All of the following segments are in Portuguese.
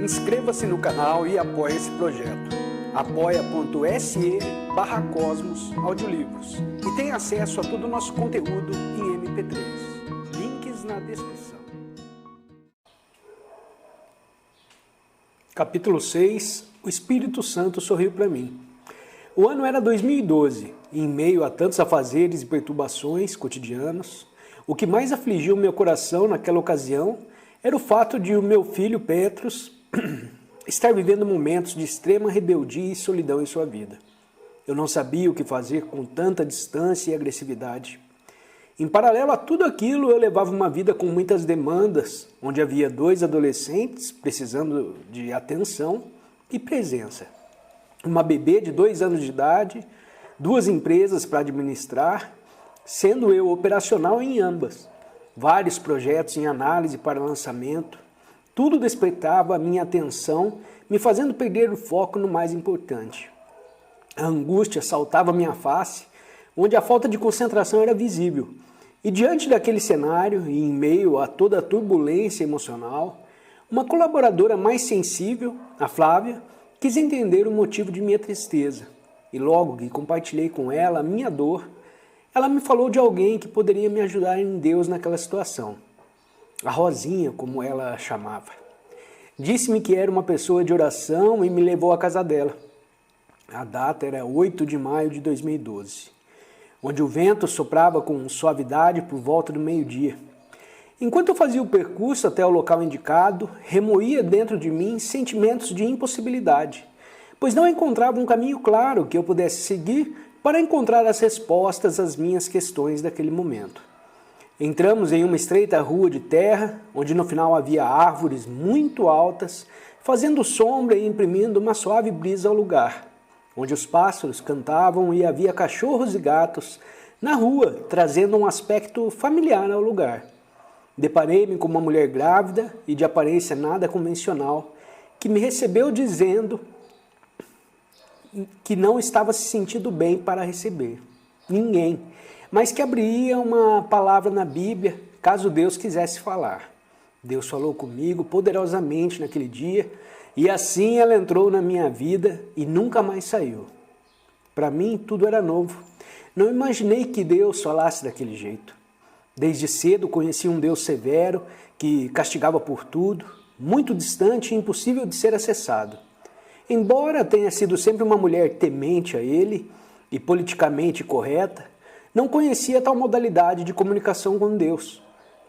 Inscreva-se no canal e apoie esse projeto. apoia.se/Cosmos Audiolivros e tenha acesso a todo o nosso conteúdo em MP3. Links na descrição. Capítulo 6. O Espírito Santo sorriu para mim. O ano era 2012, e em meio a tantos afazeres e perturbações cotidianos, o que mais afligiu meu coração naquela ocasião era o fato de o meu filho Petrus estar vivendo momentos de extrema rebeldia e solidão em sua vida. Eu não sabia o que fazer com tanta distância e agressividade. Em paralelo a tudo aquilo, eu levava uma vida com muitas demandas, onde havia 2 adolescentes precisando de atenção e presença. Uma bebê de 2 anos de idade, 2 empresas para administrar, sendo eu operacional em ambas. Vários projetos em análise para lançamento. Tudo despertava a minha atenção, me fazendo perder o foco no mais importante. A angústia saltava minha face, onde a falta de concentração era visível. E diante daquele cenário, e em meio a toda a turbulência emocional, uma colaboradora mais sensível, a Flávia, quis entender o motivo de minha tristeza. E logo que compartilhei com ela a minha dor, ela me falou de alguém que poderia me ajudar em Deus naquela situação. A Rosinha, como ela a chamava. Disse-me que era uma pessoa de oração e me levou à casa dela. A data era 8 de maio de 2012, onde o vento soprava com suavidade por volta do meio-dia. Enquanto eu fazia o percurso até o local indicado, remoía dentro de mim sentimentos de impossibilidade, pois não encontrava um caminho claro que eu pudesse seguir para encontrar as respostas às minhas questões daquele momento. Entramos em uma estreita rua de terra, onde no final havia árvores muito altas, fazendo sombra e imprimindo uma suave brisa ao lugar, onde os pássaros cantavam e havia cachorros e gatos na rua, trazendo um aspecto familiar ao lugar. Deparei-me com uma mulher grávida e de aparência nada convencional, que me recebeu dizendo que não estava se sentindo bem para receber ninguém, mas que abriria uma palavra na Bíblia, caso Deus quisesse falar. Deus falou comigo poderosamente naquele dia, e assim ela entrou na minha vida e nunca mais saiu. Para mim, tudo era novo. Não imaginei que Deus falasse daquele jeito. Desde cedo conheci um Deus severo, que castigava por tudo, muito distante e impossível de ser acessado. Embora tenha sido sempre uma mulher temente a Ele e politicamente correta, não conhecia tal modalidade de comunicação com Deus.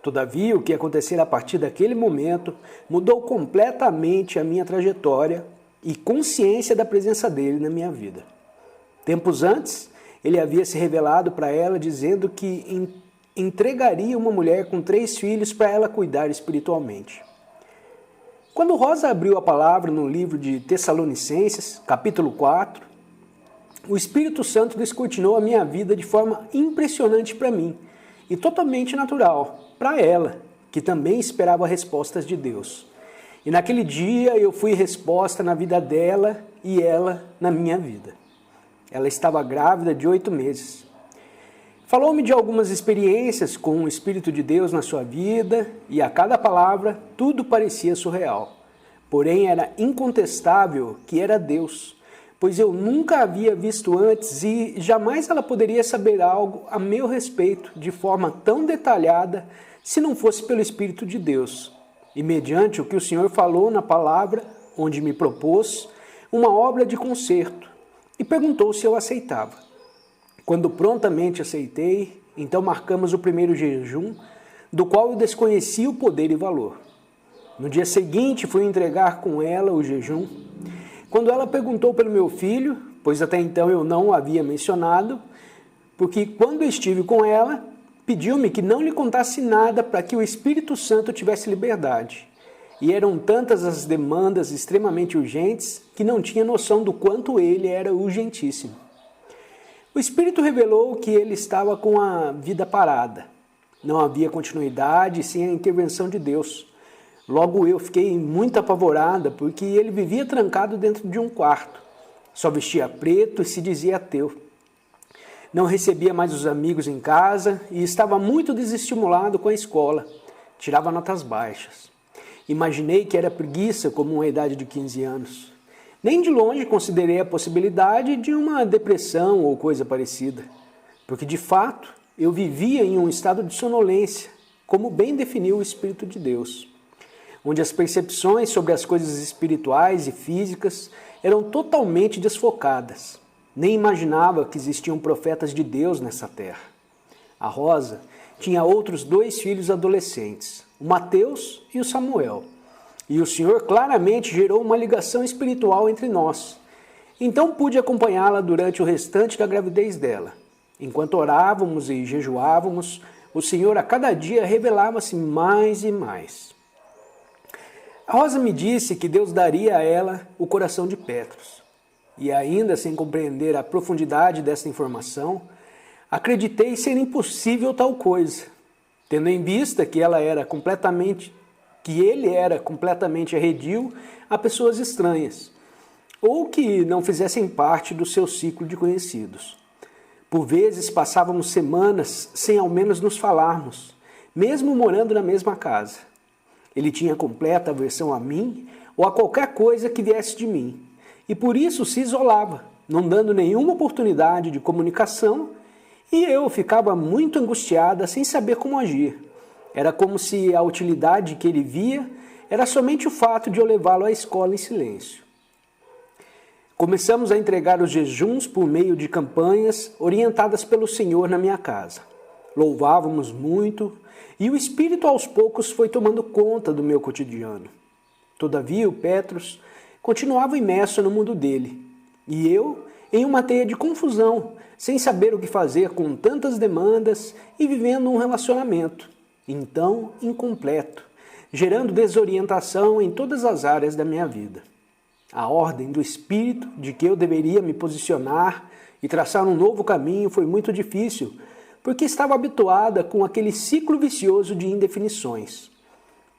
Todavia, o que acontecera a partir daquele momento mudou completamente a minha trajetória e consciência da presença dele na minha vida. Tempos antes, ele havia se revelado para ela dizendo que entregaria uma mulher com 3 filhos para ela cuidar espiritualmente. Quando Rosa abriu a palavra no livro de Tessalonicenses, capítulo 4, o Espírito Santo descortinou a minha vida de forma impressionante para mim e totalmente natural para ela, que também esperava respostas de Deus. E naquele dia eu fui resposta na vida dela e ela na minha vida. Ela estava grávida de 8 meses. Falou-me de algumas experiências com o Espírito de Deus na sua vida e a cada palavra tudo parecia surreal. Porém era incontestável que era Deus, pois eu nunca a havia visto antes e jamais ela poderia saber algo a meu respeito de forma tão detalhada se não fosse pelo Espírito de Deus. E mediante o que o Senhor falou na palavra, onde me propôs uma obra de conserto, e perguntou se eu aceitava. Quando prontamente aceitei, então marcamos o primeiro jejum, do qual eu desconhecia o poder e valor. No dia seguinte fui entregar com ela o jejum. Quando ela perguntou pelo meu filho, pois até então eu não o havia mencionado, porque quando eu estive com ela, pediu-me que não lhe contasse nada para que o Espírito Santo tivesse liberdade. E eram tantas as demandas extremamente urgentes que não tinha noção do quanto ele era urgentíssimo. O Espírito revelou que ele estava com a vida parada. Não havia continuidade sem a intervenção de Deus. Logo eu fiquei muito apavorada porque ele vivia trancado dentro de um quarto. Só vestia preto e se dizia ateu. Não recebia mais os amigos em casa e estava muito desestimulado com a escola. Tirava notas baixas. Imaginei que era preguiça como uma idade de 15 anos. Nem de longe considerei a possibilidade de uma depressão ou coisa parecida, porque de fato eu vivia em um estado de sonolência, como bem definiu o Espírito de Deus, onde as percepções sobre as coisas espirituais e físicas eram totalmente desfocadas. Nem imaginava que existiam profetas de Deus nessa terra. A Rosa tinha outros 2 filhos adolescentes, o Mateus e o Samuel. E o Senhor claramente gerou uma ligação espiritual entre nós. Então pude acompanhá-la durante o restante da gravidez dela. Enquanto orávamos e jejuávamos, o Senhor a cada dia revelava-se mais e mais. A Rosa me disse que Deus daria a ela o coração de Petros. E ainda sem compreender a profundidade dessa informação, acreditei ser impossível tal coisa, tendo em vista que ele era completamente arredio a pessoas estranhas, ou que não fizessem parte do seu ciclo de conhecidos. Por vezes passávamos semanas sem ao menos nos falarmos, mesmo morando na mesma casa. Ele tinha completa aversão a mim ou a qualquer coisa que viesse de mim, e por isso se isolava, não dando nenhuma oportunidade de comunicação, e eu ficava muito angustiada sem saber como agir. Era como se a utilidade que ele via era somente o fato de eu levá-lo à escola em silêncio. Começamos a entregar os jejuns por meio de campanhas orientadas pelo Senhor na minha casa. Louvávamos muito e o Espírito aos poucos foi tomando conta do meu cotidiano. Todavia o Petros continuava imerso no mundo dele e eu em uma teia de confusão, sem saber o que fazer com tantas demandas e vivendo um relacionamento, então incompleto, gerando desorientação em todas as áreas da minha vida. A ordem do Espírito de que eu deveria me posicionar e traçar um novo caminho foi muito difícil, porque estava habituada com aquele ciclo vicioso de indefinições.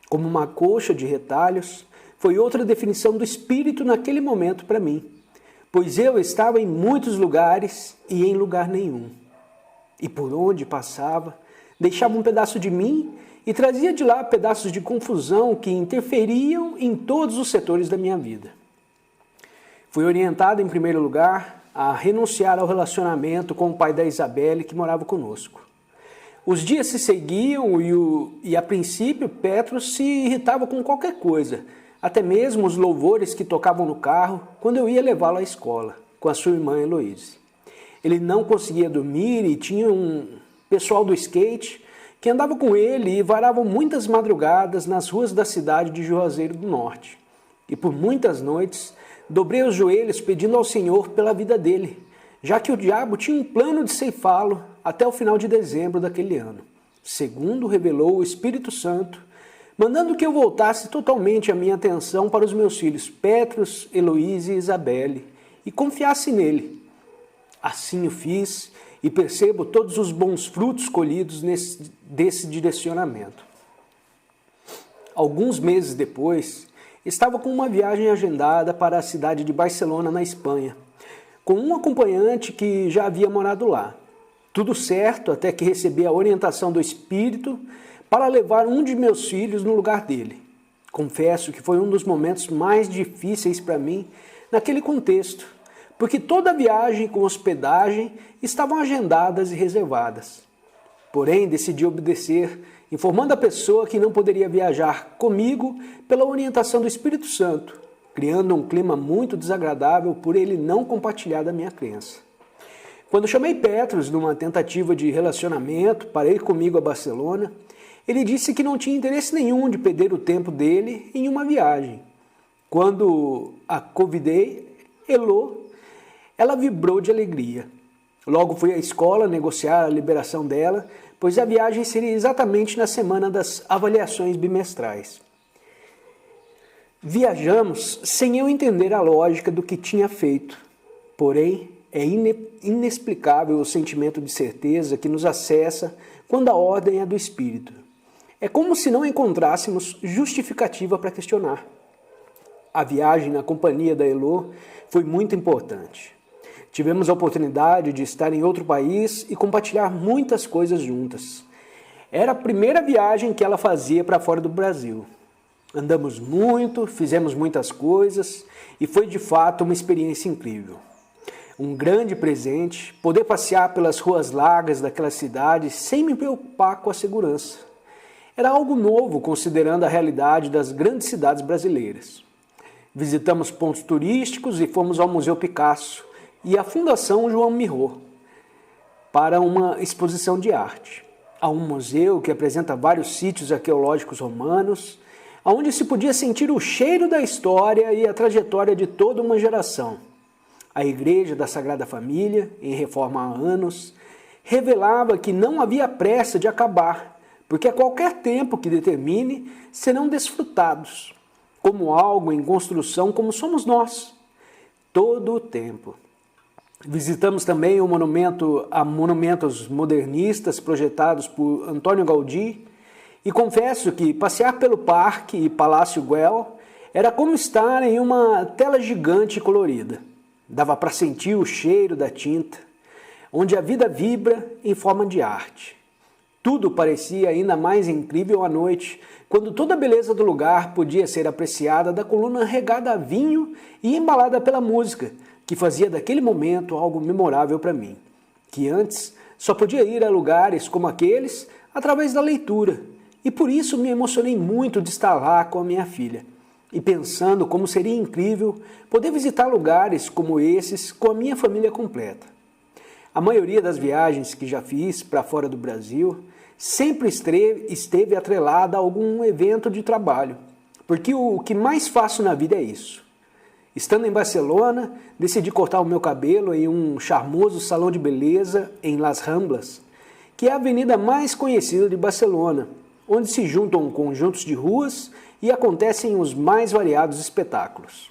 Como uma colcha de retalhos, foi outra definição do Espírito naquele momento para mim, pois eu estava em muitos lugares e em lugar nenhum. E por onde passava, deixava um pedaço de mim e trazia de lá pedaços de confusão que interferiam em todos os setores da minha vida. Fui orientado, em primeiro lugar, a renunciar ao relacionamento com o pai da Isabelle, que morava conosco. Os dias se seguiam e a princípio, Petros se irritava com qualquer coisa, até mesmo os louvores que tocavam no carro quando eu ia levá-lo à escola, com a sua irmã Heloíse. Ele não conseguia dormir e tinha um pessoal do skate que andava com ele e varavam muitas madrugadas nas ruas da cidade de Juazeiro do Norte. E por muitas noites dobrei os joelhos pedindo ao Senhor pela vida dele, já que o diabo tinha um plano de ceifá-lo até o final de dezembro daquele ano, segundo revelou o Espírito Santo, mandando que eu voltasse totalmente a minha atenção para os meus filhos Petros, Heloíse e Isabelle e confiasse nele. Assim o fiz e percebo todos os bons frutos colhidos desse direcionamento. Alguns meses depois, estava com uma viagem agendada para a cidade de Barcelona, na Espanha, com um acompanhante que já havia morado lá. Tudo certo até que recebi a orientação do Espírito para levar um de meus filhos no lugar dele. Confesso que foi um dos momentos mais difíceis para mim naquele contexto, porque toda a viagem com hospedagem estavam agendadas e reservadas. Porém, decidi obedecer, informando a pessoa que não poderia viajar comigo pela orientação do Espírito Santo, criando um clima muito desagradável por ele não compartilhar da minha crença. Quando chamei Petros numa tentativa de relacionamento para ir comigo a Barcelona, ele disse que não tinha interesse nenhum de perder o tempo dele em uma viagem. Quando a convidei, ela vibrou de alegria. Logo fui à escola negociar a liberação dela, pois a viagem seria exatamente na semana das avaliações bimestrais. Viajamos sem eu entender a lógica do que tinha feito, porém é inexplicável o sentimento de certeza que nos acessa quando a ordem é do Espírito. É como se não encontrássemos justificativa para questionar. A viagem na companhia da Elô foi muito importante. Tivemos a oportunidade de estar em outro país e compartilhar muitas coisas juntas. Era a primeira viagem que ela fazia para fora do Brasil. Andamos muito, fizemos muitas coisas e foi de fato uma experiência incrível. Um grande presente, poder passear pelas ruas largas daquela cidade sem me preocupar com a segurança. Era algo novo considerando a realidade das grandes cidades brasileiras. Visitamos pontos turísticos e fomos ao Museu Picasso e à Fundação João Miró para uma exposição de arte. Há um museu que apresenta vários sítios arqueológicos romanos, onde se podia sentir o cheiro da história e a trajetória de toda uma geração. A Igreja da Sagrada Família, em reforma há anos, revelava que não havia pressa de acabar, porque a qualquer tempo que determine serão desfrutados, como algo em construção como somos nós, todo o tempo. Visitamos também o monumento a monumentos modernistas projetados por Antônio Gaudí e confesso que passear pelo Parque e Palácio Güell era como estar em uma tela gigante colorida. Dava para sentir o cheiro da tinta, onde a vida vibra em forma de arte. Tudo parecia ainda mais incrível à noite, quando toda a beleza do lugar podia ser apreciada da coluna regada a vinho e embalada pela música, que fazia daquele momento algo memorável para mim, que antes só podia ir a lugares como aqueles através da leitura, e por isso me emocionei muito de estar lá com a minha filha, e pensando como seria incrível poder visitar lugares como esses com a minha família completa. A maioria das viagens que já fiz para fora do Brasil sempre esteve atrelada a algum evento de trabalho, porque o que mais faço na vida é isso. Estando em Barcelona, decidi cortar o meu cabelo em um charmoso salão de beleza em Las Ramblas, que é a avenida mais conhecida de Barcelona, onde se juntam conjuntos de ruas e acontecem os mais variados espetáculos.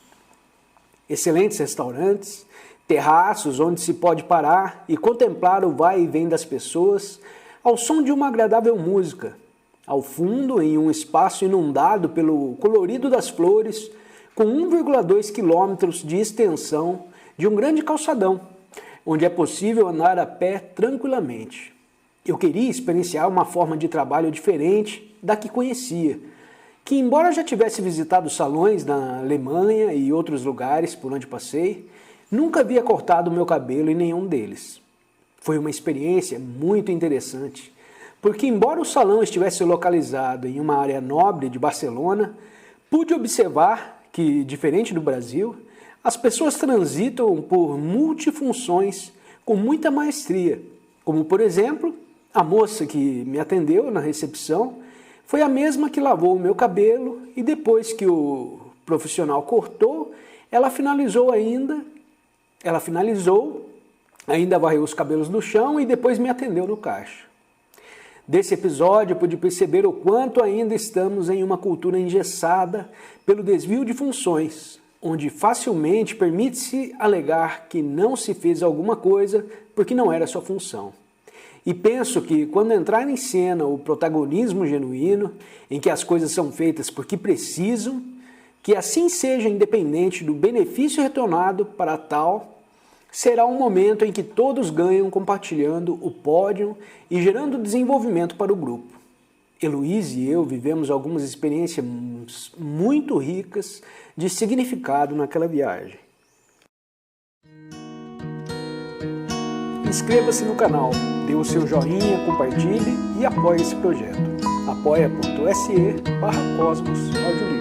Excelentes restaurantes, terraços onde se pode parar e contemplar o vai e vem das pessoas ao som de uma agradável música. Ao fundo, em um espaço inundado pelo colorido das flores, com 1,2 quilômetros de extensão de um grande calçadão, onde é possível andar a pé tranquilamente. Eu queria experienciar uma forma de trabalho diferente da que conhecia, que embora já tivesse visitado salões na Alemanha e outros lugares por onde passei, nunca havia cortado o meu cabelo em nenhum deles. Foi uma experiência muito interessante, porque embora o salão estivesse localizado em uma área nobre de Barcelona, pude observar que, diferente do Brasil, as pessoas transitam por multifunções com muita maestria, como por exemplo, a moça que me atendeu na recepção foi a mesma que lavou o meu cabelo e depois que o profissional cortou, ela finalizou, ainda varreu os cabelos no chão e depois me atendeu no caixa. Desse episódio, pude perceber o quanto ainda estamos em uma cultura engessada pelo desvio de funções, onde facilmente permite-se alegar que não se fez alguma coisa porque não era sua função. E penso que quando entrar em cena o protagonismo genuíno, em que as coisas são feitas porque precisam, que assim seja independente do benefício retornado para tal, será um momento em que todos ganham compartilhando o pódio e gerando desenvolvimento para o grupo. Heloísa e eu vivemos algumas experiências muito ricas de significado naquela viagem. Inscreva-se no canal, dê o seu joinha, compartilhe e apoie esse projeto. apoia.se/Cosmos Audiolivro.